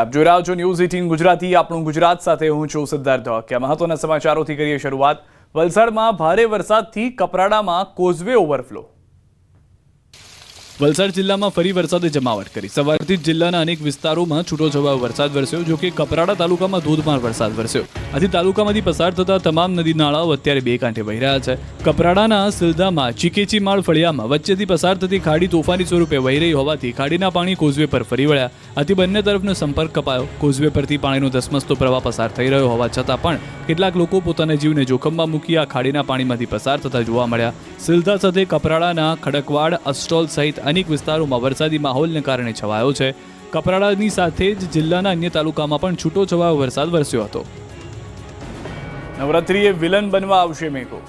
આપ જોઈ રહ્યા છો ન્યૂઝ 18 ગુજરાતી આપણું ગુજરાત સાથે હું છું સિદ્ધાર્થ ધોળકિયા। મહત્વના સમાચારોથી કરીએ શરૂઆત। વલસાડમાં ભારે વરસાદથી કપરાડામાં કોઝવે ઓવરફ્લો। વલસાડ જિલ્લામાં ફરી વરસાદે જમાવટ કરી। સવારથી જ જિલ્લાના અનેક વિસ્તારોમાં છૂટોછવાયો વરસાદ વરસ્યો, જો કે કપરાડા તાલુકામાં ધોધમાર વરસાદ વરસ્યો। આથી તાલુકામાંથી પસાર થતા તમામ નદી નાળાઓ અત્યારે બે કાંઠે વહી રહ્યા છે। કપરાડાના સિલધામાં ચીકેચીમાળ ફળિયામાં વચ્ચેથી પસાર થતી ખાડી તોફાની સ્વરૂપે વહી રહી હોવાથી ખાડીના પાણી કોઝવે પર ફરી વળ્યા। આથી બંને તરફનો સંપર્ક કપાયો। કોઝવે પરથી પાણીનો ધસમસતો પ્રવાહ પસાર થઈ રહ્યો હોવા છતાં પણ કેટલાક લોકો પોતાના જીવને જોખમમાં મૂકી આ ખાડીના પાણીમાંથી પસાર થતા જોવા મળ્યા। સિલધા સાથે કપરાડાના ખડકવાડ, અસ્ટોલ સહિત અનેક વિસ્તારોમાં વરસાદી માહોલને કારણે છવાયો છે। કપરાડાની સાથે જ જિલ્લાના અન્ય તાલુકામાં પણ છૂટોછવાયો વરસાદ વરસ્યો હતો। નવરાત્રિએ વિલન બનવા આવશે મેઘો।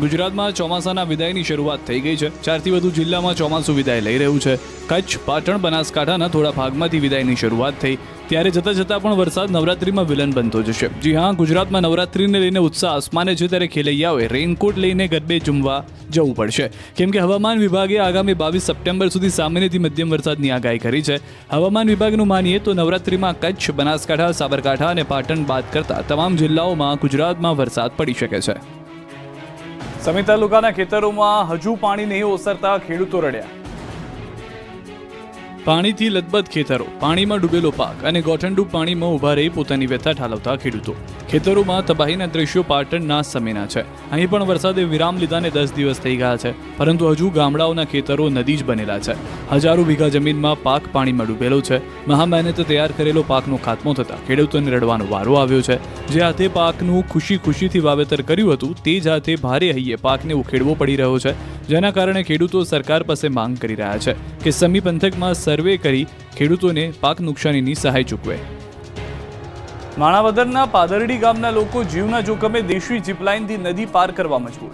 ગુજરાતમાં ચોમાસાના વિદાયની શરૂઆત થઈ ગઈ છે। 4થી વધુ જિલ્લામાં ચોમાસું વિદાય લઈ રહ્યું છે। કચ્છ, પાટણ, બનાસકાંઠાના થોડા ભાગમાંથી વિદાયની શરૂઆત થઈ, ત્યારે જતાં જતાં પણ વરસાદ નવરાત્રિમાં વિલન બનતો જશે। જી હા, ગુજરાતમાં નવરાત્રિને લઈને ઉત્સાહ આસમાને છે, ત્યારે ખેલૈયાઓએ રેઇનકોટ લઈને ગરબે ઝૂમવા જવું પડશે, કેમ કે હવામાન વિભાગે આગામી 22 સપ્ટેમ્બર સુધી સામાન્યથી મધ્યમ વરસાદની આગાહી કરી છે। હવામાન વિભાગનું માનીએ તો નવરાત્રિમાં કચ્છ, બનાસકાંઠા, સાબરકાંઠા અને પાટણ બાદ કરતા તમામ જિલ્લાઓમાં ગુજરાતમાં વરસાદ પડી શકે છે। સમી તાલુકાના ખેતરોમાં હજુ પાણી નહીં ઓસરતા ખેડૂતો રડ્યા। પાણીથી લથબથ ખેતરો, પાણીમાં ડૂબેલો પાક અને ગોઠણડૂબ પાણીમાં ઊભા રહી પોતાની વ્યથા ઠાલવતા ખેડૂતો। ખેતરોમાં તબાહીના દ્રશ્યો પાટણના સમીના છે। અહીં પણ વરસાદે વિરામ લીધાને 10 દિવસ થઈ ગયા છે, પરંતુ હજુ ગામડાઓના ખેતરો નદી જ બનેલા છે। હજારો વીઘા જમીનમાં પાક પાણીમાં ડૂબેલો છે। મહામહેનતે તૈયાર કરેલો પાકનો ખાત્મો થતાં ખેડૂતોને રડવાનો વારો આવ્યો છે। જે હાથે પાકનું ખુશીથી વાવેતર કર્યું હતું, તે જ હાથે ભારે હૈયે પાકને ઉખેડવો પડી રહ્યો છે, જેના કારણે ખેડૂતો સરકાર પાસે માંગ કરી રહ્યા છે કે સમી પંથકમાં સર્વે કરી ખેડૂતોને પાક નુકસાનીની સહાય ચૂકવે। માણાવદરના પાદરડી ગામના લોકો જીવના જોખમે દેશી જીપલાઇનથી નદી પાર કરવા મજબૂર।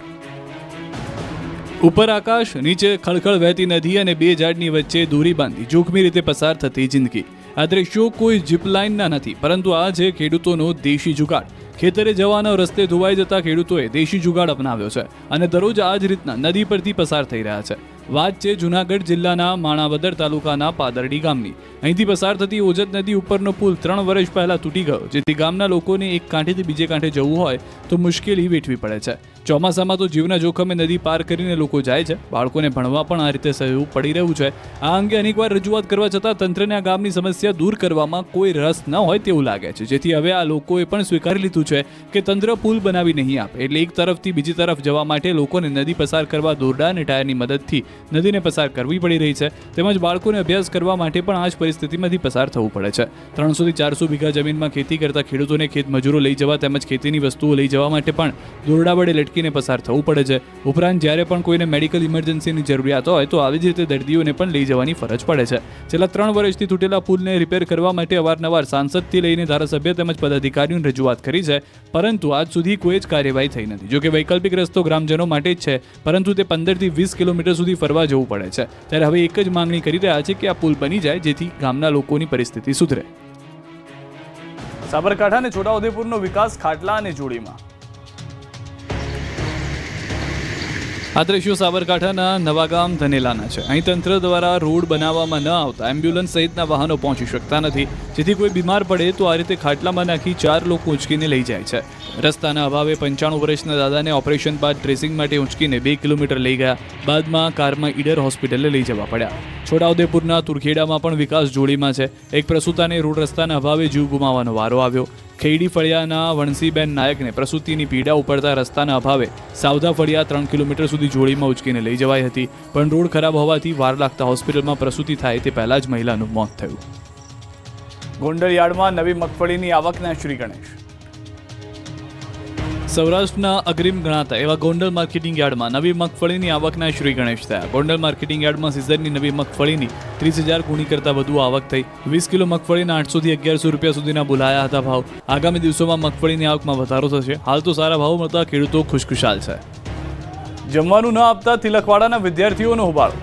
ઉપર આકાશ, નીચે ખળખળ વહેતી નદી અને બે ઝાડની વચ્ચે દોરી બાંધી જોખમી રીતે પસાર થતી જિંદગી। આ દ્રશ્યો કોઈ જીપલાઇનના નથી, પરંતુ આ છે ખેડૂતોનો દેશી જુગાડ। ખેતરે જવાના રસ્તે ધોવાઈ જતા ખેડૂતોએ દેશી જુગાડ અપનાવ્યો છે અને દરરોજ આ જ રીતના નદી પરથી પસાર થઈ રહ્યા છે। વાત છે જૂનાગઢ જિલ્લાના માણાવદર તાલુકાના પાદરડી ગામની। અહીંથી પસાર થતી ઓજત નદી ઉપરનો પુલ 3 વર્ષ પહેલા તૂટી ગયો, જેથી ગામના લોકોને એક કાંઠેથી બીજે કાંઠે જવું હોય તો મુશ્કેલી વેઠવી પડે છે। ચોમાસામાં તો જીવના જોખમે નદી પાર કરીને લોકો જાય છે। બાળકોને ભણવા પણ આ રીતે સહેવું પડી રહ્યું છે। આ અંગે અનેકવાર રજૂઆત કરવા છતાં તંત્રને આ ગામની સમસ્યા દૂર કરવામાં કોઈ રસ ન હોય તેવું લાગે છે, જેથી હવે આ લોકોએ પણ સ્વીકારી લીધું છે કે તંત્ર પુલ બનાવી નહીં આપે, એટલે એક તરફથી બીજી તરફ જવા માટે લોકોને નદી પસાર કરવા દોરડા અને ટાયરની મદદથી નદીને પસાર કરવી પડી રહી છે। તેમજ બાળકોને અભ્યાસ કરવા માટે પણ આ જ પરિસ્થિતિમાંથી પસાર થવું પડે છે। 300 થી 400 વીઘા જમીનમાં ખેતી કરતા ખેડૂતોને ખેત મજૂરો લઈ જવા તેમજ ખેતીની વસ્તુઓ લઈ જવા માટે પણ દોરડા વડે લટકીને પસાર થવું પડે છે। ઉપરાંત જ્યારે પણ કોઈને મેડિકલ ઇમરજન્સીની જરૂરિયાત હોય તો આવી જ રીતે દર્દીઓને પણ લઈ જવાની ફરજ પડે છે। છેલ્લા 3 વર્ષથી તૂટેલા પુલને રિપેર કરવા માટે અવારનવાર સાંસદથી લઈને ધારાસભ્ય તેમજ પદાધિકારીઓને રજૂઆત કરી છે, પરંતુ આજ સુધી કોઈ જ કાર્યવાહી થઈ નથી। જોકે વૈકલ્પિક રસ્તો ગ્રામજનો માટે જ છે, પરંતુ તે 15 થી 20 કિલોમીટર સુધી ફરવા જવું પડે છે। ત્યારે હવે એક જ માંગણી કરી રહ્યા છે કે આ પુલ બની જાય, જેથી ગામના લોકોની પરિસ્થિતિ સુધરે। સાબરકાંઠા અને છોટાઉદેપુરનો વિકાસ ખાટલા અને જોડીમાં। આ દ્રશ્યો સાબરકાંઠાના નવાગામ ધનેલાના છે। અહીં તંત્ર દ્વારા રોડ બનાવવામાં ન આવતા એમ્બ્યુલન્સ સહિતના વાહનો પહોંચી શકતા નથી, જેથી કોઈ બીમાર પડે તો આ રીતે ખાટલામાં નાખી 4 લોકો ઉંચકીને લઈ જાય છે। રસ્તાના અભાવે 95 વર્ષના દાદાને ઓપરેશન બાદ ડ્રેસિંગ માટે ઉંચકીને 2 કિલોમીટર લઈ ગયા, બાદમાં કારમાં ઈડર હોસ્પિટલે લઈ જવા પડ્યા। છોટાઉદેપુરના તુરખેડામાં પણ વિકાસ જોડીમાં છે। એક પ્રસૂતાને રોડ રસ્તાના અભાવે જીવ ગુમાવવાનો વારો આવ્યો। ખેડી ફળિયાના વણસીબેન નાયકને પ્રસૂતિની પીડા ઉપડતા રસ્તાના અભાવે સાવધા ફળિયા 3 કિલોમીટર સુધી જોડીમાં ઉચકીને લઈ જવાઈ હતી, પણ રોડ ખરાબ હોવાથી વાર લાગતા હોસ્પિટલમાં પ્રસૂતિ થાય તે પહેલા જ મહિલાનું મોત થયું। ગોંડલ યાર્ડમાં નવી મગફળીની આવકના શ્રી ગણેશ। સૌરાષ્ટ્રના અગ્રીમ ગણાતા એવા ગોંડલ માર્કેટિંગ યાર્ડમાં નવી મગફળીની આવકના શ્રી ગણેશ થયા। ગોંડલ માર્કેટિંગ યાર્ડમાં સિઝનની નવી મગફળીની 30,000 ગુણી કરતાં વધુ આવક થઈ। 20 કિલો મગફળીના 800 થી 1100 રૂપિયા સુધીના બોલાયા હતા ભાવ। આગામી દિવસોમાં મગફળીની આવકમાં વધારો થશે। હાલ તો સારા ભાવ મળતા ખેડૂતો ખુશખુશાલ છે। જમવાનું ન આપતા તિલકવાડાના વિદ્યાર્થીઓનો હોબાળો।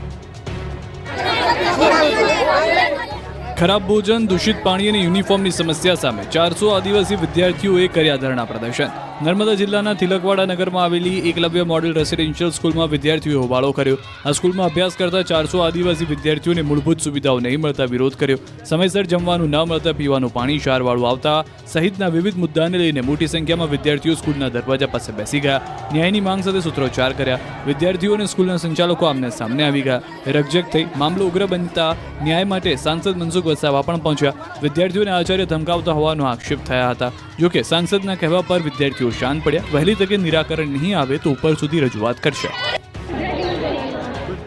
ખરાબ ભોજન, દૂષિત પાણી અને યુનિફોર્મની સમસ્યા સામે 400 આદિવાસી વિદ્યાર્થીઓએ કર્યા ધરણા પ્રદર્શન. નર્મદા જિલ્લાના તિલકવાડા નગરમાં આવેલી એકલવ્ય મોડેલ રેસિડેન્શિયલ સ્કૂલમાં વિદ્યાર્થીઓએ હોબાળો કર્યો. આ સ્કૂલમાં અભ્યાસ કરતા 400 આદિવાસી વિદ્યાર્થીઓને મૂળભૂત સુવિધાઓ નહીં મળતા વિરોધ કર્યો. સમયસર જમવાનું ન મળતા પીવાનું પાણી ક્ષારવાળું આવતા સહિતના વિવિધ મુદ્દાને લઈને મોટી સંખ્યામાં વિદ્યાર્થીઓ સ્કૂલના દરવાજા પાસે બેસી ગયા. ન્યાયની માંગ સાથે સૂત્રોચ્ચાર કર્યા. વિદ્યાર્થીઓ અને સ્કૂલના સંચાલકો આમને સામને આવી ગયા. રકઝક થઈ મામલો ઉગ્ર બનતા ન્યાય માટે સાંસદ મનસુખ વસાવા પણ પહોંચ્યા. વિદ્યાર્થીઓને આચાર્ય ધમકાવતા હોવાનો આક્ષેપ થયા હતા. જોકે સાંસદના કહેવા પર વિદ્યાર્થીઓ શાંત પડ્યા. વહેલી તકે નિરાકરણ નહીં આવે તો ઉપર સુધી રજૂઆત કરશે.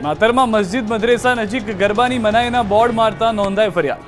માતરમાં મસ્જિદ મદ્રેસા નજીક ગરબાની મનાઈના બોર્ડ મારતા નોંધાઈ ફરિયાદ.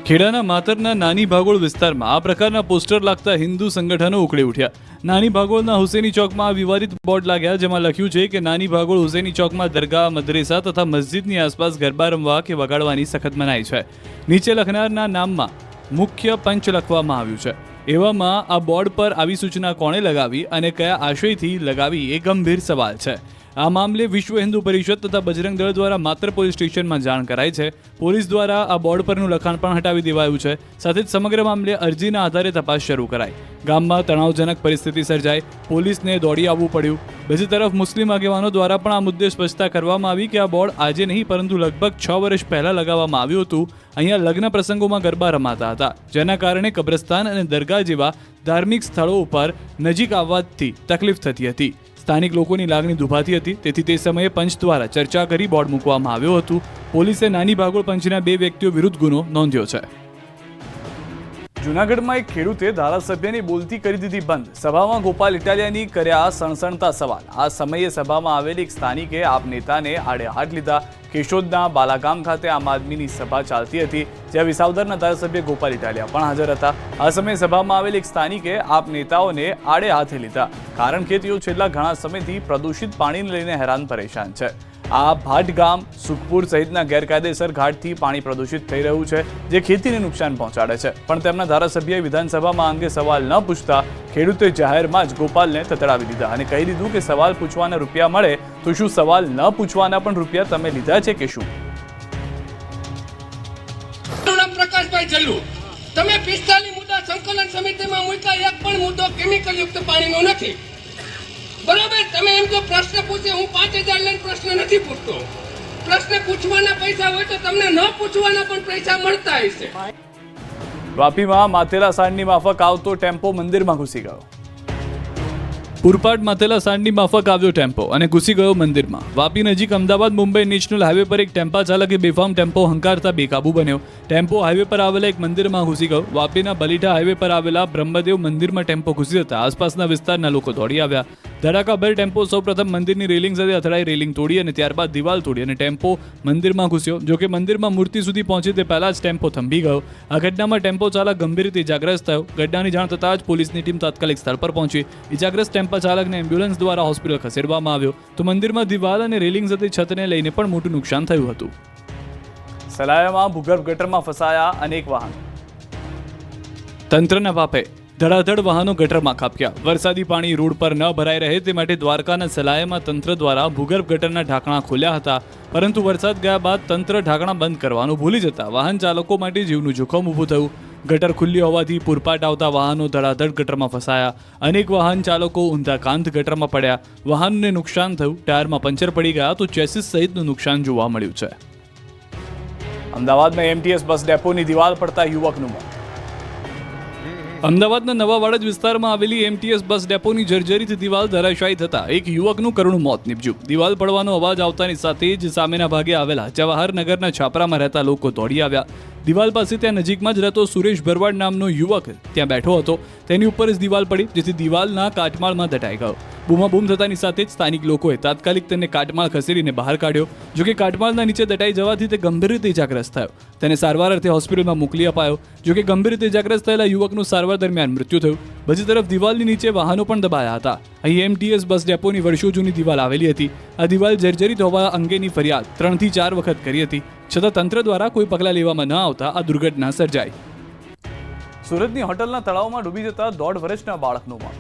ખેડાના માતરના નાની ભાગોળ વિસ્તારમાં આ પ્રકારના પોસ્ટર લાગતા હિન્દુ સંગઠનો ઉકળી ઉઠ્યા. નાની ભાગોળના હુસેની ચોકમાં વિવાદિત બોર્ડ લાગ્યા, જેમાં લખ્યું છે કે નાની ભાગોળ હુસેની ચોકમાં દરગાહ, મદ્રેસા તથા મસ્જિદની આસપાસ ગરબા રમવા કે વગાડવાની સખત મનાઈ છે. નીચે લખનારના નામમાં મુખ્ય પંચ લખવામાં આવ્યું છે. એવામાં આ બોર્ડ પર આવી સૂચના કોણે લગાવી અને કયા આશયથી લગાવી એ ગંભીર સવાલ છે. આ મામલે વિશ્વ હિન્દુ પરિષદ તથા બજરંગ દળ દ્વારા માત્ર પોલીસ સ્ટેશનમાં જાણ કરાઈ છે. પોલીસ દ્વારા આ બોર્ડ પરનું લખાણ પણ હટાવી દેવાયું છે. સાથે જ સમગ્ર મામલે અરજીના આધારે તપાસ શરૂ કરાઈ. ગામમાં તણાવજનક પરિસ્થિતિ સર્જાઈ. પોલીસને દોડી આવવું પડ્યું. બીજી તરફ મુસ્લિમ આગેવાનો દ્વારા પણ આ મુદ્દે સ્પષ્ટતા કરવામાં આવી કે આ બોર્ડ આજે નહીં પરંતુ લગભગ 6 વર્ષ પહેલા લગાવવામાં આવ્યું હતું. અહીંયા લગ્ન પ્રસંગોમાં ગરબા રમાતા હતા, જેના કારણે કબ્રસ્તાન અને દરગાહ જેવા ધાર્મિક સ્થળો ઉપર નજીક આવવાથી તકલીફ થતી હતી. સ્થાનિક લોકોની લાગણી દુભાતી હતી. તેથી તે સમયે પંચ દ્વારા ચર્ચા કરી બોર્ડ મૂકવામાં આવ્યો હતું. પોલીસે નાની ભાગોળ પંચના 2 વ્યક્તિઓ વિરુદ્ધ ગુનો નોંધ્યો છે. જૂનાગઢમાં એક ખેડૂતે ધારાસભ્યની બોલતી કરી દીધી બંધ. સભામાં ગોપાલ ઇટાલિયાની કર્યા સણસણતા સવાલ. આ સમયે સભામાં આવેલી એક સ્થાનિકે આપ નેતાને આડે હાથ લીધા. કેશોદના બાલાગામ ખાતે આમ આદમીની સભા ચાલતી હતી, જ્યાં વિસાવદરના ધારાસભ્ય ગોપાલ ઇટાલિયા પણ હાજર હતા. આ સમયે સભામાં આવેલી એક સ્થાનિકે આપ નેતાઓને આડે હાથે લીધા, કારણ કે તેઓ છેલ્લા ઘણા સમયથી પ્રદૂષિત પાણીને લઈને હેરાન પરેશાન છે. આ ભાટગામ, સુખપુર સહિતના ગેરકાયદેસર ઘાટથી પાણી પ્રદૂષિત થઈ રહ્યું છે, જે ખેતીને નુકસાન પહોંચાડે છે. પણ તેમના ધારાસભ્યએ વિધાનસભામાં અંગે સવાલ ન પૂછતા ખેડૂતે જાહેરમાં જ ગોપાલને તતડાવી દીધા અને કહી દીધું કે સવાલ પૂછવાના રૂપિયા મળે તો શું સવાલ ન પૂછવાના પણ રૂપિયા તમે લીધા છે કે શું? પ્રકાશભાઈ જલ્લુ, તમે 45 મુદ્દા સંકલન સમિતિમાં મૂક્યા, એક પણ મુદ્દો કેમિકલ યુક્ત પાણીનો નથી. બરાબર, તમે એમ જો પ્રશ્ન પૂછે, હું 5000 લઈને પ્રશ્ન નથી પૂછતો. પ્રશ્ન પૂછવાના પૈસા હોય તો તમને ન પૂછવાના પણ પૈસા મળતા હશે. વાપીમાં માથેલા સાંડની માફક આવતો ટેમ્પો મંદિરમાં ઘૂસી ગયો. પૂરપાટ માથેલા સાંડની માફક આવ્યો ટેમ્પો અને ઘૂસી ગયો મંદિરમાં. વાપી નજીક અમદાવાદ મુંબઈ નેશનલ હાઈવે પર એક ટેમ્પા ચાલકે બેફામ ટેમ્પો હંકારતા બેકાબુ બન્યો. ટેમ્પો હાઈવે પર આવેલા એક મંદિરમાં ઘૂસી ગયો. વાપીના બલીઠા હાઈવે પર આવેલા બ્રહ્મદેવ મંદિરમાં ટેમ્પો ઘૂસી જતા આસપાસના વિસ્તારના લોકો દોડી આવ્યા. ધડાકાભેર ટેમ્પો સૌપ્રથમ મંદિરની રેલિંગ સાથે અથડાઈ, રેલિંગ તોડી અને ત્યારબાદ દિવાલ તોડી અને ટેમ્પો મંદિરમાં ઘૂસ્યો. જોકે મંદિરમાં મૂર્તિ સુધી પહોંચે તે પહેલા જ ટેમ્પો થંભી ગયો. આ ઘટનામાં ટેમ્પો ચાલક ગંભીર રીતે ઇજાગ્રસ્ત થયો. ઘટનાની જાણ થતાં જ પોલીસની ટીમ તાત્કાલિક સ્થળ પર પહોંચી. ઇજાગ્રસ્ત ટેમ્પા ચાલકને એમ્બ્યુલન્સ દ્વારા હોસ્પિટલ ખસેડવામાં આવ્યો. તો મંદિરમાં દિવાલ અને રેલિંગ સાથે છતને લઈને પણ મોટું નુકસાન થયું હતું. સલાયામાં ભૂગર્ભ ગટરમાં ફસાયા અનેક વાહન. તંત્રના વાપે ધડાધડ વાહનો ગટરમાં ખાબક્યા. વરસાદી પાણી રોડ પર ન ભરાઈ રહે તે માટે દ્વારકાના સલાયામાં તંત્ર દ્વારા ભૂગર્ભ ગટરના ઢાંકણા ખોલ્યા હતા, પરંતુ વરસાદ ગયા બાદ તંત્ર ઢાંકણા બંધ કરવાનું ભૂલી જતા વાહન ચાલકો માટે જીવનું જોખમ ઊભું થયું. ગટર ખુલ્લી હોવાથી પૂરપાટ આવતા વાહનો ધડાધડ ગટરમાં ફસાયા. અનેક વાહન ચાલકો ઊંધા કાંત ગટરમાં પડ્યા. વાહનને નુકસાન થયું. ટાયરમાં પંચર પડી ગયા તો ચેસિસ સહિતનું નુકસાન જોવા મળ્યું છે. અમદાવાદમાં એમટીએસ બસ ડેપોની દિવાલ પડતા યુવકનું મોત. અમદાવાદના નવા વાડજ વિસ્તારમાં આવેલી એમટીએસ બસ ડેપોની જર્જરિત દિવાલ ધરાશાયી થતા એક યુવકનું કરુણ મોત નીપજ્યું. દિવાલ પડવાનો અવાજ આવતાની સાથે જ સામેના ભાગે આવેલા જવાહરનગરના છાપરામાં રહેતા લોકો દોડી આવ્યા. દિવાલ પાસે ત્યાં નજીકમાં જ રહેતો સુરેશ ભરવાડ નામનો યુવક ત્યાં બેઠો હતો. તેની ઉપર જ દિવાલ પડી, જેથી દિવાલના કાટમાળમાં દટાઈ ગયો. બૂમાબૂમ થતાની સાથે જ સ્થાનિક લોકોએ તાત્કાલિક તેને કાટમાળ ખસેડીને બહાર કાઢ્યો. જોકે કાટમાળના નીચે દટાઈ જવાથી તે ગંભીર રીતે ઇજાગ્રસ્ત થયો. તેને સારવાર અર્થે હોસ્પિટલમાં મોકલી અપાયો. જોકે ગંભીર રીતે ઇજાગ્રસ્ત થયેલા યુવકનું સારવાર દરમિયાન મૃત્યુ થયું. બીજી તરફ દિવાલની નીચે વાહનો પણ દબાયા હતા. અહીં એમટીએસ બસ ડેપોની વર્ષો જૂની દિવાલ આવેલી હતી. આ દિવાલ જર્જરિત હોવા અંગેની ફરિયાદ 3 થી 4 વખત કરી હતી, છતાં તંત્ર દ્વારા કોઈ પગલાં લેવામાં ન આવતા આ દુર્ઘટના સર્જાઈ. સુરતની હોટલના તળાવમાં ડૂબી જતા 1.5 વર્ષના બાળકનું મોત.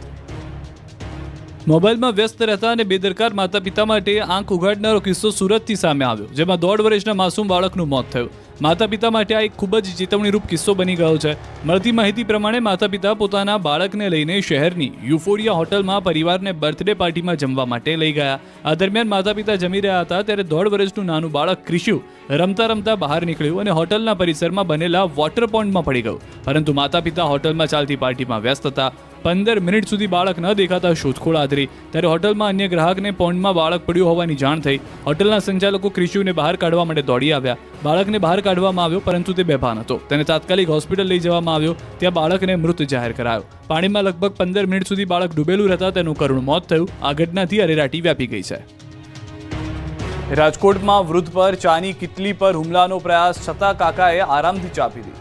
મોબાઈલમાં વ્યસ્ત રહેતા અને બેદરકાર માતા પિતા માટે આંખ ઉઘાડનારો કિસ્સો સુરતથી સામે આવ્યો, જેમાં 1.5 વર્ષના માસૂમ બાળકનું મોત થયું. માતા પિતા માટે આ એક ખૂબ જ ચેતવણીરૂપ કિસ્સો બની ગયો છે. મળતી માહિતી પ્રમાણે માતા પિતા પોતાના બાળકને લઈને શહેરની યુફોરિયા હોટલમાં પરિવારને બર્થડે પાર્ટીમાં જમવા માટે લઈ ગયા. આ દરમિયાન માતા પિતા જમી રહ્યા હતા ત્યારે 1.5 વર્ષનું નાનું બાળક ક્રિશુ રમતા રમતા બહાર નીકળ્યું અને હોટલના પરિસરમાં બનેલા વોટર પોન્ડમાં પડી ગયું. પરંતુ માતા પિતા હોટલમાં ચાલતી પાર્ટીમાં વ્યસ્ત હતા. 15 મિનિટ સુધી બાળક ન દેખાતા શોધખોળ આદરી ત્યારે હોટલમાં અન્ય ગ્રાહકને પોન્ડમાં બાળક પડ્યું હોવાની જાણ થઈ. હોટલના સંચાલકો ક્રિશુને બહાર કાઢવા માટે દોડી આવ્યા. બાળકને બહાર કાઢવામાં આવ્યો પરંતુ તે બેભાન હતો. તેને તાત્કાલિક હોસ્પિટલ લઈ જવામાં આવ્યો. ત્યાં બાળકને મૃત જાહેર કરાયો. પાણીમાં લગભગ 15 મિનિટ સુધી બાળક ડૂબેલું રહેતા તેનું કરુણ મોત થયું. આ ઘટનાથી અરેરાટી વ્યાપી ગઈ છે. રાજકોટમાં વૃદ્ધ પર ચાની કિટલી પર હુમલાનો પ્રયાસ છતાં કાકાએ આરામથી ચા પીધી.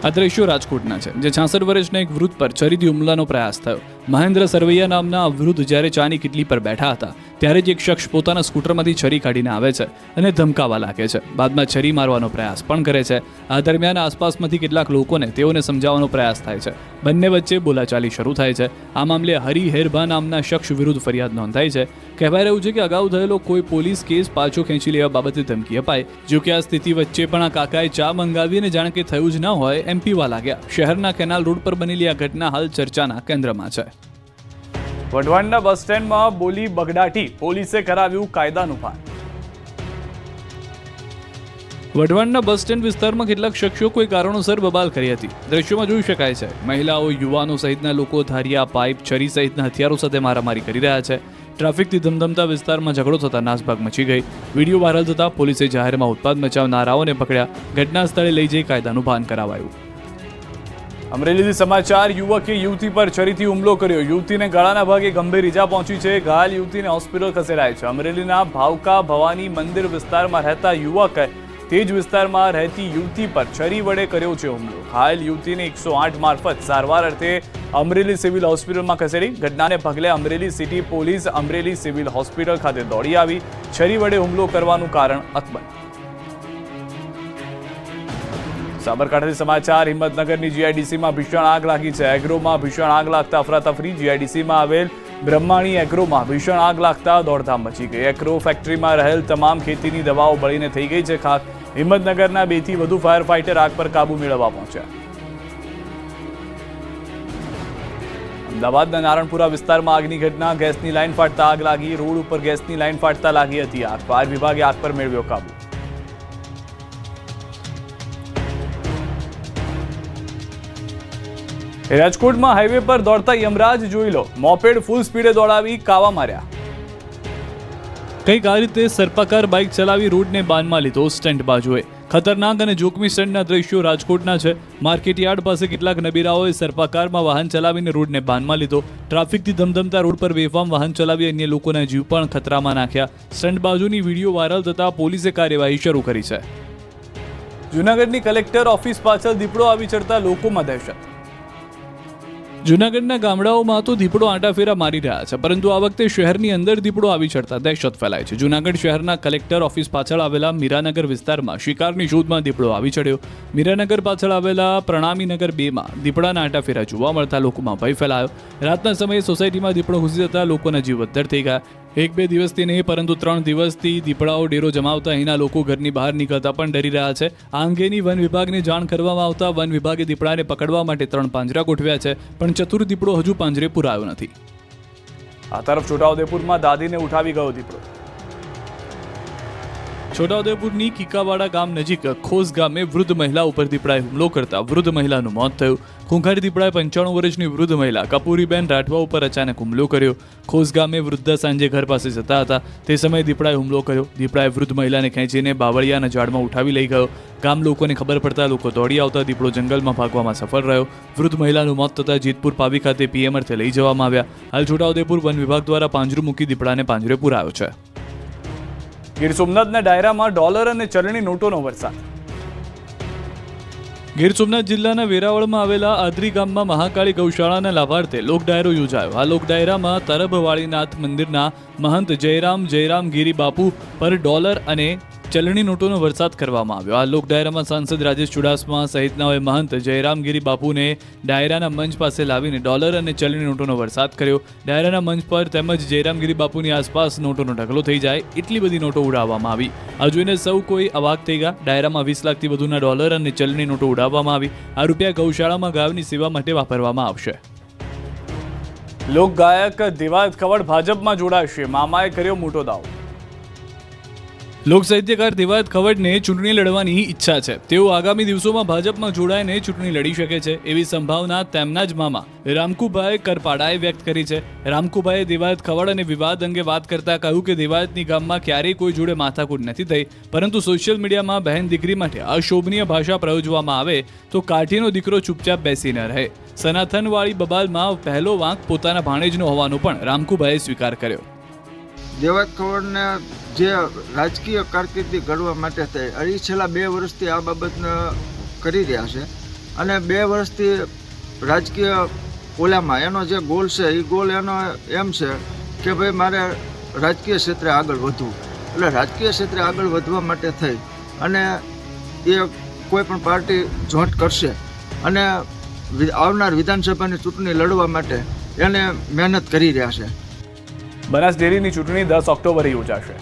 આ દ્રશ્યો રાજકોટના છે, જે 66 વર્ષના એક વૃદ્ધ પર છરીથી હુમલાનો પ્રયાસ થયો. મહેન્દ્ર સરવૈયા નામના આ વૃદ્ધ જ્યારે ચાની કિટલી પર બેઠા હતા ત્યારે જ એક શખ્સ પોતાના સ્કૂટરમાંથી છરી કાઢીને આવે છે અને ધમકાવા લાગે છે. બાદમાં છરી મારવાનો પ્રયાસ પણ કરે છે. આ દરમિયાન આસપાસમાંથી કેટલાક લોકોને તેઓને સમજાવવાનો પ્રયાસ થાય છે. બંને વચ્ચે બોલાચાલી શરૂ થાય છે. આ મામલે હરી હેરભા નામના શખ્સ વિરુદ્ધ ફરિયાદ નોંધાઈ છે. કહેવાય રહ્યું છે કે અગાઉ થયેલો કોઈ પોલીસ કેસ પાછો ખેંચી લેવા બાબતે ધમકી અપાઈ. જો કે આ સ્થિતિ વચ્ચે પણ આ કાકાએ ચા મંગાવીને જાણે કે થયું જ ન હોય એમ પીવા લાગ્યા. શહેરના કેનાલ રોડ પર બનેલી આ ઘટના હાલ ચર્ચાના કેન્દ્રમાં છે. વઢવાણના બસ સ્ટેન્ડમાં બોલી બગડાટી, પોલીસે કરાવ્યું કાયદાનું ભાન. વઢવાણના બસ સ્ટેન્ડ વિસ્તારમાં કેટલાક શખ્સો કોઈ કારણોસર બબાલ કરી હતી. દ્રશ્યોમાં જોઈ શકાય છે મહિલાઓ, યુવાનો સહિતના લોકો ધારિયા, પાઇપ, છરી સહિતના હથિયારો સાથે મારામારી કરી રહ્યા છે. ટ્રાફિકથી ધમધમતા વિસ્તારમાં ઝઘડો થતા નાસભાગ મચી ગઈ. વિડીયો વાયરલ થતા પોલીસે જાહેરમાં ઉત્પાદ મચાવનારાઓને પકડ્યા. ઘટના સ્થળે લઈ જઈ કાયદાનું ભાન કરાવાયું. અમરેલીથી સમાચાર. યુવકે યુવતી પર છરીથી હુમલો કર્યો. યુવતીને ગળાના ભાગે ગંભીર ઈજા પહોંચી છે. ઘાયલ યુવતીને હોસ્પિટલ ખસેડાઈ છે. અમરેલીના ભાવકા ભવાની મંદિર વિસ્તારમાં રહેતા યુવકે તે જ વિસ્તારમાં રહેતી યુવતી પર છરી વડે કર્યો છે હુમલો. ઘાયલ યુવતીને 108 મારફત સારવાર અર્થે અમરેલી સિવિલ હોસ્પિટલમાં ખસેડી. ઘટનાને પગલે Amreli city police Amreli civil hospital ખાતે દોડી આવી. છરી વડે હુમલો કરવાનું કારણ અકબંધ. સાબરકાંઠાથી સમાચાર. હિંમતનગરની જીઆઈડીસીમાં ભીષણ આગ લાગી છે. એગ્રોમાં ભીષણ આગ લાગતા અફરાતફરી. જીઆઈડીસીમાં આવેલ બ્રહ્માણી એગ્રોમાં ભીષણ આગ લાગતા દોડધામ મચી ગઈ. એગ્રો ફેક્ટરીમાં રહેલ તમામ ખેતીની દવાઓ બળીને થઈ ગઈ છે ખાક. હિંમતનગરના 2 થી વધુ ફાયર ફાઇટર આગ પર કાબુ મેળવવા પહોંચ્યા. અમદાવાદના નારણપુરા વિસ્તારમાં આગની ઘટના. ગેસની લાઇન ફાટતા આગ લાગી. રોડ ઉપર ગેસની લાઇન ફાટતા લાગી હતી આગ. ફાયર વિભાગે આગ પર મેળવ્યો કાબુ. રાજકોટમાં હાઈવે પર દોડતા યમરાજ જોઈ લો. મોપેડ ફૂલ સ્પીડે દોડાવી કાવા માર્યા. કંઈક આ રીતે સર્પાકાર બાઇક ચલાવી રોડને બાનમાં લીધો સ્ટન્ટ બાજુએ. ખતરનાક અને જોખમી સ્ટન્ટના દ્રશ્યો રાજકોટના છે. માર્કેટ યાર્ડ પાસે કેટલાક નબીરાઓએ સર્પાકારમાં વાહન ચલાવીને રોડને બાનમાં લીધો. ટ્રાફિકથી ધમધમતા રોડ પર બેફામ વાહન ચલાવી અન્ય લોકોના જીવ પણ ખતરામાં નાખ્યા. સ્ટન્ટ બાજુની વિડીયો વાયરલ થતા પોલીસે કાર્યવાહી શરૂ કરી છે. જૂનાગઢની કલેક્ટર ઓફિસ પાછળ દીપડો આવી ચડતા લોકોમાં દહેશત. જૂનાગઢના ગામડાઓમાં તો દીપડો આંટાફેરા મારી રહ્યા છે, પરંતુ આ વખતે શહેરની અંદર દીપડો આવી ચડતા દહેશત ફેલાય છે. જૂનાગઢ શહેરના કલેક્ટર ઓફિસ પાછળ આવેલા મીરાનગર વિસ્તારમાં શિકારની શોધમાં દીપડો આવી ચડ્યો. મીરાનગર પાછળ આવેલા પ્રણામીનગર 2માં દીપડાના આંટાફેરા જોવા મળતા લોકોમાં ભય ફેલાયો. રાતના સમયે સોસાયટીમાં દીપડો ઘૂસી જતા લોકોના જીવ અદ્ધર થઈ ગયા. 1-2 દિવસથી નહીં પરંતુ 3 દિવસથી દીપડાઓ ડેરો જમાવતા અહીંના લોકો ઘરની બહાર નીકળતા પણ ડરી રહ્યા છે. આ અંગેની વન વિભાગને જાણ કરવામાં આવતા વન વિભાગે દીપડાને પકડવા માટે 3 પાંજરા ગોઠવ્યા છે, પણ ચતુર દીપડો હજુ પાંજરે પુરાયો નથી. આ તરફ છોટાઉદેપુરમાં દાદીને ઉઠાવી ગયો દીપડો. છોટાઉદેપુરની કીકાવાડા ગામ નજીક ખોસ ગામે વૃદ્ધ મહિલા ઉપર દીપડાએ હુમલો કરતા વૃદ્ધ મહિલાનું મોત થયું. ખૂંખાર દીપડાએ 95 વર્ષની વૃદ્ધ મહિલા કપૂરીબેન રાઠવા ઉપર અચાનક હુમલો કર્યો. ખોસ ગામે વૃદ્ધા સાંજે ઘર પાસે જતા હતા તે સમયે દીપડાએ હુમલો કર્યો. દીપડાએ વૃદ્ધ મહિલાને ખેંચીને બાવળિયાના ઝાડમાં ઉઠાવી લઈ ગયો. ગામ લોકોને ખબર પડતા લોકો દોડી આવતા દીપડો જંગલમાં ભાગવામાં સફળ રહ્યો. વૃદ્ધ મહિલાનું મોત થતાં જેતપુર પાવી ખાતે પીએમ અર્થે લઈ જવામાં આવ્યા. હાલ છોટાઉદેપુર વન વિભાગ દ્વારા પાંજરું મૂકી દીપડાને પાંજરે પુરાયો છે. ગીર સોમનાથના ડાયરામાં ડોલર અને ચલણી નોટોનો વરસાદ. ગીર સોમનાથ જિલ્લાના વેરાવળમાં આવેલા આદરી ગામમાં મહાકાળી ગૌશાળાના લાભાર્થે લોક ડાયરો યોજાયો. આ લોક ડાયરામાં તરભવાળીનાથ મંદિરના મહંત જયરામ ગીરી બાપુ પર ડોલર અને ચલણી નોટોનો વરસાદ કરવામાં આવ્યો. આ લોક ડાયરામાં સાંસદ રાજેશ ચુડાસમા સહિતનાઓએ મહંત જયરામગીરી બાપુને ડાયરાના મંચ પાસે લાવીને ડોલર અને ચલણી નોટોનો વરસાદ કર્યો. ડાયરાના મંચ પર તેમજ જયરામગીરી બાપુની આસપાસ નોટોનો ઢગલો થઈ જાય એટલી બધી નોટો ઉડાવવામાં આવી. આ જોઈને સૌ કોઈ અવાક થઈ ગયા. ડાયરામાં 20 લાખથી વધુના ડોલર અને ચલણી નોટો ઉડાવવામાં આવી. આ રૂપિયા ગૌશાળામાં ગાયની સેવા માટે વાપરવામાં આવશે. લોકગાયક દેવાયત ખવડ ભાજપમાં જોડાશે, મામાએ કર્યો મોટો દાવો. લોક સાહિત્યકાર દેવાયત ખવડને ચૂંટણી લડવાની ઈચ્છા છે. તેઓ આગામી દિવસોમાં ભાજપમાં જોડાઈને ચૂંટણી લડી શકે છે એવી સંભાવના તેમના જ મામા રામકુભાઈ કરપાડાએ વ્યક્ત કરી છે. રામકુભાઈએ દેવાયત ખવડ અને વિવાદ અંગે વાત કરતા કહ્યું કે દેવાયતની ગામમાં ક્યારેય કોઈ જોડે માથાકૂટ નથી થઈ, પરંતુ સોશિયલ મીડિયામાં બહેન દીકરી માટે અશોભનીય ભાષા પ્રયોજવામાં આવે તો કાઠીનો દીકરો ચૂપચાપ બેસી ન રહે. સનાતનવાળી બબાલમાં પહેલો વાંક પોતાના ભાણેજનો હોવાનો પણ રામકુભાઈએ સ્વીકાર કર્યો. દેવાયત ખવડને જે રાજકીય કારકિર્દી ઘડવા માટે થઈ એ છેલ્લા 2 વર્ષથી આ બાબતને કરી રહ્યા છે અને 2 વર્ષથી રાજકીય ઓલામાં એનો જે ગોલ છે એ ગોલ એનો એમ છે કે ભાઈ મારે રાજકીય ક્ષેત્રે આગળ વધવું. એટલે રાજકીય ક્ષેત્રે આગળ વધવા માટે થઈ અને એ કોઈ પણ પાર્ટી જોઈન્ટ કરશે અને આવનાર વિધાનસભાની ચૂંટણી લડવા માટે એને મહેનત કરી રહ્યા છે. બનાસ ડેરીની ચૂંટણી 10 ઓક્ટોબરે યોજાશે.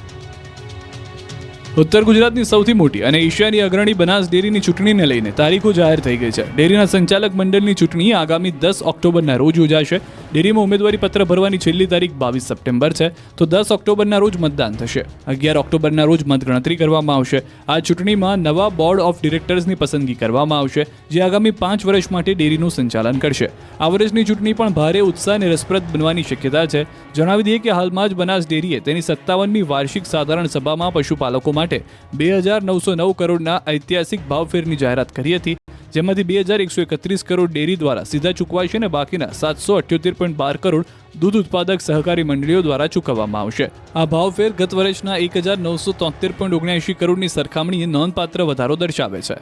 ઉત્તર ગુજરાતની સૌથી મોટી અને એશિયાની અગ્રણી બનાસ ડેરીની ચૂંટણીને લઈને તારીખો જાહેર થઈ ગઈ છે. ડેરીના સંચાલક મંડળની ચૂંટણી આગામી 10 ઓક્ટોબરના રોજ યોજાશે. ડેરીમાં ઉમેદવારી પત્ર ભરવાની છેલ્લી તારીખ 22 સપ્ટેમ્બર છે, તો 10 ઓક્ટોબરના રોજ મતદાન થશે. 11 ઓક્ટોબરના રોજ મતગણતરી કરવામાં આવશે. આ ચૂંટણીમાં નવા બોર્ડ ઓફ ડિરેક્ટર્સની પસંદગી કરવામાં આવશે, જે આગામી 5 વર્ષ માટે ડેરીનું સંચાલન કરશે. આ વર્ષની ચૂંટણી પણ ભારે ઉત્સાહ અને રસપ્રદ બનવાની શક્યતા છે. જણાવી દઈએ કે હાલમાં જ બનાસ ડેરીએ તેની 57મી વાર્ષિક સાધારણ સભામાં પશુપાલકો માટે 2,909 કરોડના ઐતિહાસિક ભાવફેરની જાહેરાત કરી હતી, જેમાંથી 2,131 કરોડ ડેરી દ્વારા સીધા ચૂકવાશે અને બાકીના 778.12 કરોડ દૂધ ઉત્પાદક સહકારી મંડળીઓ દ્વારા ચૂકવવામાં આવશે. આ ભાવફેર ગત વર્ષના 1,973.79 કરોડની સરખામણીએ નોંધપાત્ર વધારો દર્શાવે છે.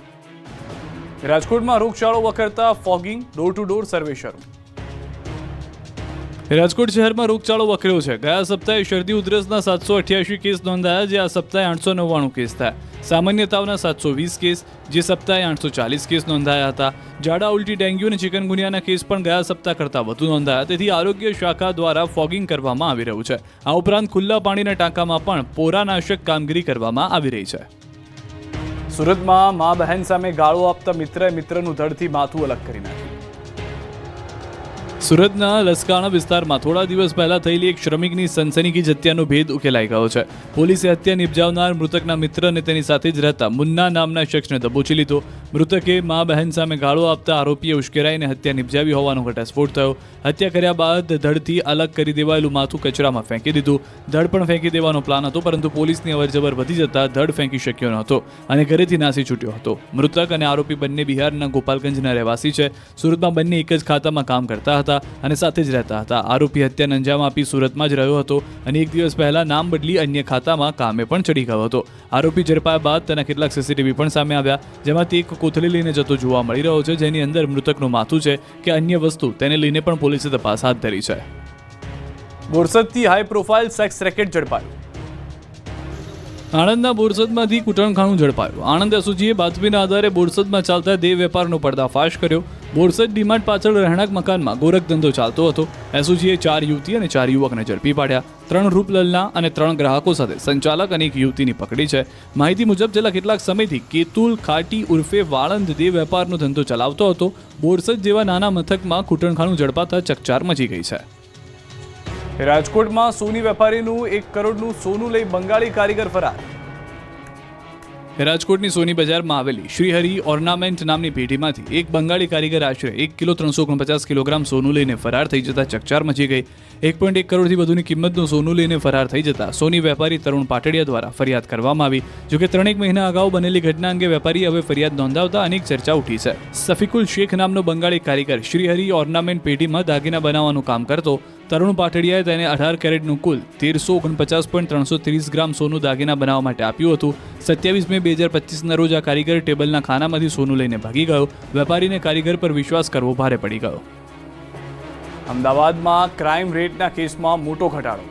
રાજકોટમાં રોગચાળો વખરતા fogging, door to door survey શરૂ. રાજકોટ શહેરમાં રોગચાળો વકર્યો છે. ગયા સપ્તાહે શરદી ઉધરસના 788 કેસ નોંધાયા, જે આ સપ્તાહે 899 કેસ થયા. સામાન્ય તાવના 720 કેસ, જે સપ્તાહે 840 કેસ નોંધાયા હતા. ઝાડા ઉલટી, ડેન્ગ્યુ અને ચિકનગુનિયાના કેસ પણ ગયા સપ્તાહ કરતાં વધુ નોંધાયા. તેથી આરોગ્ય શાખા દ્વારા ફોગિંગ કરવામાં આવી રહ્યું છે. આ ઉપરાંત ખુલ્લા પાણીના ટાંકામાં પણ પોરાનાશક કામગીરી કરવામાં આવી રહી છે. સુરતમાં મા બહેન સામે ગાળો આપતા મિત્રએ મિત્રનું ધડથી માથું અલગ કરી નાખ્યું. સુરતના લસકાણા વિસ્તારમાં થોડા દિવસ પહેલા થયેલી એક શ્રમિકની સનસનીખેજ હત્યાનો ભેદ ઉકેલાઈ ગયો છે. પોલીસે હત્યા નિપજાવનાર મૃતકના મિત્ર અને તેની સાથે જ રહેતા મુન્ના નામના શખ્સને દબોચી લીધો. મૃતકે મા બહેન સામે ગાળો આપતા આરોપીએ ઉશ્કેરાઈને હત્યા નિપજાવી હોવાનો ઘટસ્ફોટ થયો. હત્યા કર્યા બાદ ધડથી અલગ કરી દેવાયેલું માથું કચરામાં ફેંકી દીધું. ધડ પણ ફેંકી દેવાનો પ્લાન હતો, પરંતુ પોલીસની અવરજવર વધી જતા ધડ ફેંકી શક્યો ન હતો અને ઘરેથી નાસી છૂટ્યો હતો. મૃતક અને આરોપી બંને બિહારના ગોપાલગંજના રહેવાસી છે. સુરતમાં બંને એક જ ખાતામાં કામ કરતા હતા અને સાથે જ રહેતા હતા. આરોપી હત્યાને અંજામ આપી સુરતમાં જ રહ્યો હતો અને એક દિવસ પહેલા નામ બદલી અન્ય ખાતામાં કામે પણ ચડી ગયો હતો. આરોપી ઝડપાયા બાદ તેના કેટલાક સીસીટીવી પણ સામે આવ્યા, જેમાંથી એક કોથળી લઈને જતો જોવા મળી રહ્યો છે, જેની અંદર મૃતકનું માથું છે કે અન્ય વસ્તુ તેને લઈને પણ પોલીસે તપાસ હાથ ધરી છે. બોરસદથી હાઈ પ્રોફાઇલ સેક્સ રેકેટ ઝડપાયું. આણંદના બોરસદમાંથી કૂટણખાનું ઝડપાયું. આણંદ એસઓજીએ બાતમીના આધારે બોરસદમાં ચાલતા દેહ વેપારનો પર્દાફાશ કર્યો. બોરસદ ડીમાર્ટ પાછળ રહેણાંક મકાનમાં ગોરખ ધંધો ચાલતો હતો. એસઓજીએ 4 યુવતી અને 4 યુવકને ઝડપી પાડ્યા. 3 રૂપલલના અને 3 ગ્રાહકો સાથે સંચાલક અને એક યુવતીની પકડી છે. માહિતી મુજબ છેલ્લા કેટલાક સમયથી કેતુલ ખાટી ઉર્ફે વાળંદ દેહ વેપારનો ધંધો ચલાવતો હતો. બોરસદ જેવા નાના મથકમાં કૂટણખાનું ઝડપાતા ચકચાર મચી ગઈ છે. રાજકોટમાં સોની વેપારીનું 1 કરોડનું સોનું લઈ બંગાળી કારીગર ફરાર. રાજકોટની સોની બજારમાં આવેલી શ્રીહરિ ઓર્નામેન્ટ નામની પેઢીમાંથી એક બંગાળી કારીગર આશરે 1 કિલો 349 કિલોગ્રામ સોનું લઈને ફરાર થઈ જતા ચકચાર મચી ગઈ. 1.1 કરોડથી વધુની કિંમતનું સોનું લઈને ફરાર થઈ જતા સોની વેપારી તરુણ પાટડિયા દ્વારા ફરિયાદ કરવામાં આવી. જોકે 3 મહિના અગાઉ બનેલી ઘટના અંગે વેપારીએ હવે ફરિયાદ નોંધાવતા અનેક ચર્ચા ઉઠી છે. સફીકુલ શેખ નામનો બંગાળી કારીગર શ્રીહરિ ઓર્નામેન્ટ પેઢીમાં દાગીના બનાવવાનું કામ કરતો. તરુણ પાટડિયાએ તેને 18 કેરેટનું કુલ 1349.330 ગ્રામ સોનું દાગીના બનાવવા માટે આપ્યું હતું. 27 મે 2025ના રોજ આ કારીગર ટેબલના ખાનામાંથી સોનું લઈને ભાગી ગયો. વેપારીને કારીગર પર વિશ્વાસ કરવો ભારે પડી ગયો. અમદાવાદમાં ક્રાઇમ રેટના કેસમાં મોટો ઘટાડો.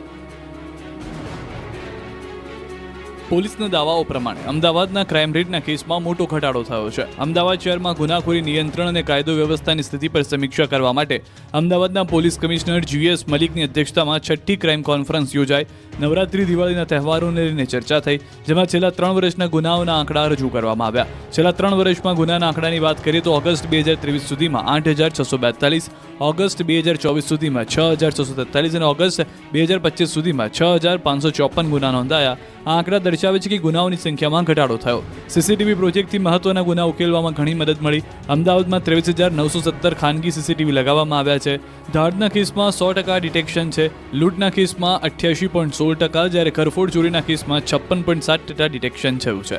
પોલીસના દાવાઓ પ્રમાણે અમદાવાદના ક્રાઇમ રેટના કેસમાં મોટો ઘટાડો થયો છે. અમદાવાદ શહેરમાં ગુનાખોરી નિયંત્રણ અને કાયદો વ્યવસ્થાની સ્થિતિ પર સમીક્ષા કરવા માટે અમદાવાદના પોલીસ કમિશનર GS મલિકની અધ્યક્ષતામાં 6ઠ્ઠી ક્રાઇમ કોન્ફરન્સ યોજાઈ. નવરાત્રી દિવાળીના તહેવારોને લઈને ચર્ચા થઈ, જેમાં છેલ્લા 3 વર્ષના ગુનાઓના આંકડા રજૂ કરવામાં આવ્યા. છેલ્લા 3 વર્ષમાં ગુનાના આંકડાની વાત કરીએ તો ઓગસ્ટ 2023 સુધીમાં 8,642, ઓગસ્ટ 2024 સુધીમાં 6,643 અને ઓગસ્ટ 2025 સુધીમાં 6,554 ગુના નોંધાયા. આ આંકડા દર્શાવે છે કે ગુનાઓની સંખ્યામાં ઘટાડો થયો. સીસીટીવી પ્રોજેક્ટથી મહત્વના ગુના ઉકેલવામાં ઘણી મદદ મળી. અમદાવાદમાં 23,917 ખાનગી સીસીટીવી લગાવવામાં આવ્યા છે. ધાડના કેસમાં 100% ડિટેક્શન છે. લૂંટના કેસમાં 88.16%, જ્યારે કરફોડ ચોરીના કેસમાં 56.7% ડિટેક્શન થયું છે.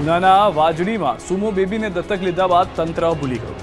ઉનાના વાજડીમાં સુમો બેબીને દત્તક લીધા બાદ તંત્ર ભૂલી ગયું.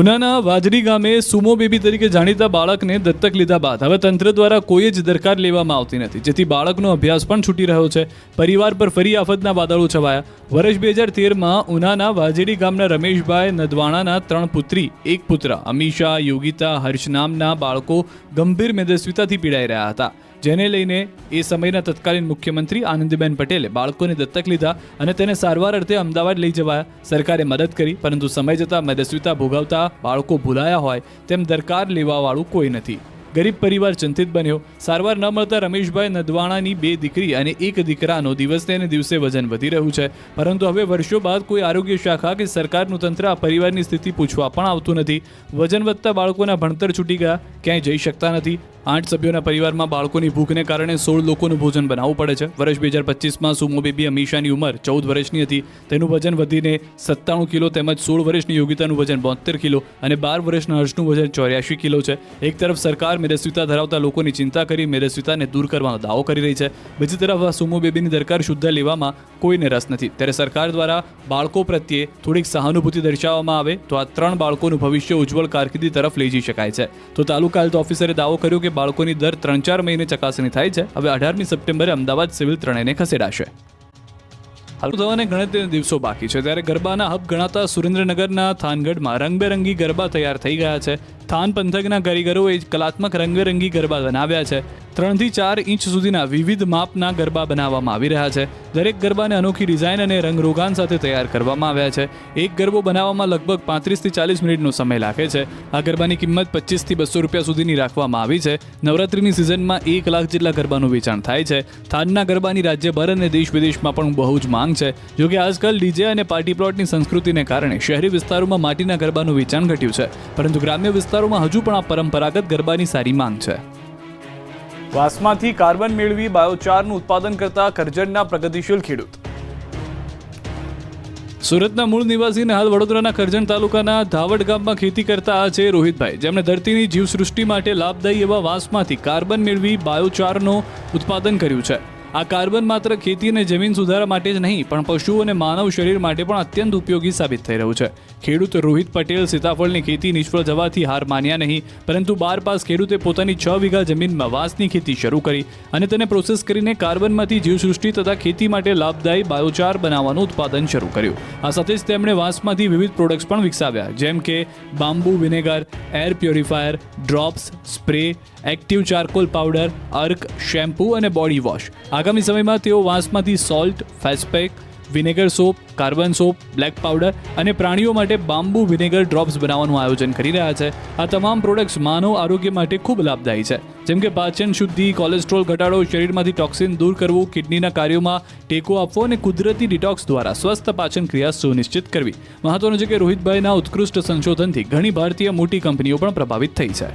ઉનાના વાજડી ગામે સુમો બેબી તરીકે જાણીતા બાળકને દત્તક લીધા બાદ હવે તંત્ર દ્વારા કોઈ જ દરકાર લેવામાં આવતી નથી, જેથી બાળકનો અભ્યાસ પણ છૂટી રહ્યો છે. પરિવાર પર ફરી આફતના વાદળો છવાયા. વર્ષ 2013માં ઉનાના વાજડી ગામના રમેશભાઈ નદવાણાના 3 પુત્રી 1 પુત્ર અમીશા, યોગિતા, હર્ષ નામના બાળકો ગંભીર મેદસ્વીતાથી પીડાઈ રહ્યા હતા, જેને લઈને એ સમયના તત્કાલીન મુખ્યમંત્રી આનંદીબેન પટેલે બાળકોને દત્તક લીધા અને તેને સારવાર અર્થે અમદાવાદ લઈ જવાયા. સરકારે મદદ કરી, પરંતુ સમય જતાં મેદસ્વીતા ભોગવતા બાળકો ભૂલાયા હોય તેમ દરકાર લેવાવાળું કોઈ નથી. ગરીબ પરિવાર ચિંતિત બન્યો. સારવાર ન મળતા રમેશભાઈ નદવાણાની 2 દીકરી અને 1 દીકરાનો દિવસે ને દિવસે વજન વધી રહ્યું છે, પરંતુ હવે વર્ષો બાદ કોઈ આરોગ્ય શાખા કે સરકારનું તંત્ર આ પરિવારની સ્થિતિ પૂછવા પણ આવતું નથી. વજન વધતા બાળકોના ભણતર છૂટી ગયા, ક્યાંય જઈ શકતા નથી. 8 સભ્યોના પરિવારમાં બાળકોની ભૂખને કારણે 16 લોકોનું ભોજન બનાવવું પડે છે. વર્ષ 2025માં સુમો બેબી અમીશાની ઉંમર 14 વર્ષની હતી. તેનું વજન વધીને 97 કિલો તેમજ 16 વર્ષની યોગિતાનું વજન 72 કિલો અને 12 વર્ષના હર્ષનું વજન 84 કિલો છે. એક તરફ સરકાર મેદસ્વીતા ધરાવતા લોકોની ચિંતા કરી મેદસ્વીતાને દૂર કરવાનો દાવો કરી રહી છે, બીજી તરફ આ સુમો બેબીની દરકાર શુદ્ધ લેવામાં કોઈને રસ નથી. ત્યારે સરકાર દ્વારા બાળકો પ્રત્યે થોડીક સહાનુભૂતિ દર્શાવવામાં આવે તો આ 3 બાળકોનું ભવિષ્ય ઉજ્જવળ કારકિર્દી તરફ લઈ જઈ શકાય છે. તો તાલુકા હેલ્થ ઓફિસરે દાવો કર્યો કે બાળકોની દર 3-4 મહિને ચકાસણી થાય છે. હવે 18મી સપ્ટેમ્બરે અમદાવાદ સિવિલ 3 ખસેડાશે. હાલ થવાને ગણતરીના દિવસો બાકી છે, ત્યારે ગરબાના હબ ગણાતા સુરેન્દ્રનગરના થાનગઢમાં રંગબેરંગી ગરબા તૈયાર થઈ ગયા છે. થાન પંથકના કારીગરોએ કલાત્મક રંગબેરંગી ગરબા બનાવ્યા છે. 3 થી 4 ઇંચ સુધીના વિવિધ માપના ગરબા બનાવવામાં આવી રહ્યા છે. દરેક ગરબાને અનોખી ડિઝાઇન અને રંગરોગાન સાથે તૈયાર કરવામાં આવ્યા છે. એક ગરબો બનાવવામાં લગભગ 35 થી 40 મિનિટનો સમય લાગે છે. આ ગરબાની કિંમત 25 થી 200 રૂપિયા સુધીની રાખવામાં આવી છે. નવરાત્રીની સિઝનમાં 1 લાખ જેટલા ગરબાનું વેચાણ થાય છે. થાનના ગરબાની રાજ્યભર અને દેશ વિદેશમાં પણ બહુ જ માંગ છે. જોકે આજકાલ ડીજે અને પાર્ટી પ્લોટની સંસ્કૃતિને કારણે શહેરી વિસ્તારોમાં માટીના ગરબાનું વેચાણ ઘટ્યું છે, પરંતુ ગ્રામ્ય વિસ્તારોમાં હજુ પણ આ પરંપરાગત ગરબાની સારી માંગ છે. વાંસમાંથી કાર્બન મેળવી બાયોચારનું ઉત્પાદન કરતા કરજણના પ્રગતિશીલ ખેડૂત. સુરતના મૂળ નિવાસી અને હાલ વડોદરાના કરજણ તાલુકાના ધાવડ ગામમાં ખેતી કરતા આ છે રોહિતભાઈ, જેમણે ધરતીની જીવસૃષ્ટિ માટે લાભદાયી એવા વાંસમાંથી કાર્બન મેળવી બાયોચારનું ઉત્પાદન કર્યું છે. આ કાર્બન માત્ર ખેતી અને જમીન સુધારા માટે જ નહીં, પણ પશુ અને માનવ શરીર માટે પણ અત્યંત ઉપયોગી સાબિત થઈ રહ્યું છે. ખેડૂત રોહિત પટેલ સીતાફળની ખેતી નિષ્ફળ જવાથી હાર માન્યા નહીં, પરંતુ 12 પાસ ખેડૂતે પોતાની 6 વીઘા જમીનમાં વાંસની ખેતી શરૂ કરી અને તેને પ્રોસેસ કરીને કાર્બનમાંથી જીવસૃષ્ટિ તથા ખેતી માટે લાભદાયી બાયોચાર બનાવવાનું ઉત્પાદન શરૂ કર્યું. આ સાથે જ તેમણે વાંસમાંથી વિવિધ પ્રોડક્ટ્સ પણ વિકસાવ્યા, જેમ કે bamboo vinegar, air purifier, drops, spray, active charcoal powder, અર્ક, શેમ્પૂ અને બોડી વોશ. આગામી સમયમાં તેઓ વાંસમાંથી salt, face pack, vinegar soap, carbon soap, black powder અને પ્રાણીઓ માટે બાંબુ વિનેગર ડ્રોપ્સ બનાવવાનું આયોજન કરી રહ્યા છે. આ તમામ પ્રોડક્ટ્સ માનવ આરોગ્ય માટે ખૂબ લાભદાયી છે, જેમ કે પાચન શુદ્ધિ, કોલેસ્ટ્રોલ ઘટાડો, શરીરમાંથી ટોક્સિન દૂર કરવું, કિડનીના કાર્યોમાં ટેકો આપવો અને કુદરતી ડિટોક્સ દ્વારા સ્વસ્થ પાચન ક્રિયા સુનિશ્ચિત કરવી. મહત્વનું છે કે રોહિતભાઈના ઉત્કૃષ્ટ સંશોધનથી ઘણી ભારતીય મોટી કંપનીઓ પણ પ્રભાવિત થઈ છે.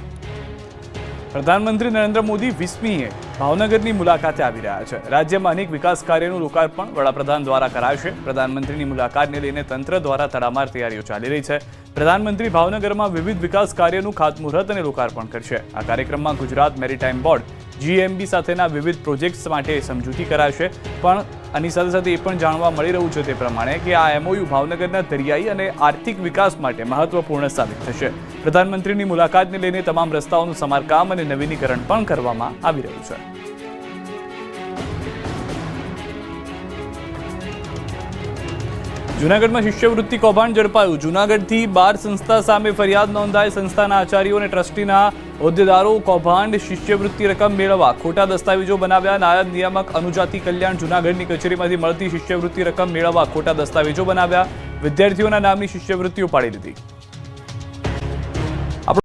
પ્રધાનમંત્રી નરેન્દ્ર મોદી 20મીએ ભાવનગરની મુલાકાતે આવી રહ્યા છે. રાજ્યમાં અનેક વિકાસ કાર્યોનું લોકાર્પણ વડાપ્રધાન દ્વારા કરાશે. પ્રધાનમંત્રીની મુલાકાતને લઈને તંત્ર દ્વારા તડામાર તૈયારીઓ ચાલી રહી છે. પ્રધાનમંત્રી ભાવનગરમાં વિવિધ વિકાસ કાર્યોનું ખાતમુહૂર્ત અને લોકાર્પણ કરશે. આ કાર્યક્રમમાં ગુજરાત મેરીટાઈમ બોર્ડ GMB સાથેના વિવિધ પ્રોજેક્ટ્સ માટે સમજૂતી કરાશે. પણ આની સાથે સાથે એ પણ જાણવા મળી રહ્યું છે તે પ્રમાણે કે આ MOU ભાવનગરના દરિયાઈ અને આર્થિક વિકાસ માટે મહત્વપૂર્ણ સાબિત થશે. પ્રધાનમંત્રીની મુલાકાતને લઈને તમામ રસ્તાઓનું સમારકામ અને નવીનીકરણ પણ કરવામાં આવી રહ્યું છે. જૂનાગઢમાં શિષ્યવૃત્તિ કૌભાંડ ઝડપાયું. જૂનાગઢથી 12 સંસ્થા સામે ફરિયાદ નોંધાઈ. સંસ્થાના આચાર્યો અને ટ્રસ્ટીના હોદ્દેદારો કૌભાંડ શિષ્યવૃત્તિ રકમ મેળવવા ખોટા દસ્તાવેજો બનાવ્યા. નાયબ નિયામક અનુજાતિ કલ્યાણ જૂનાગઢની કચેરીમાંથી મળતી શિષ્યવૃત્તિ રકમ મેળવવા ખોટા દસ્તાવેજો બનાવ્યા. વિદ્યાર્થીઓના નામની શિષ્યવૃત્તિઓ પાડી દીધી.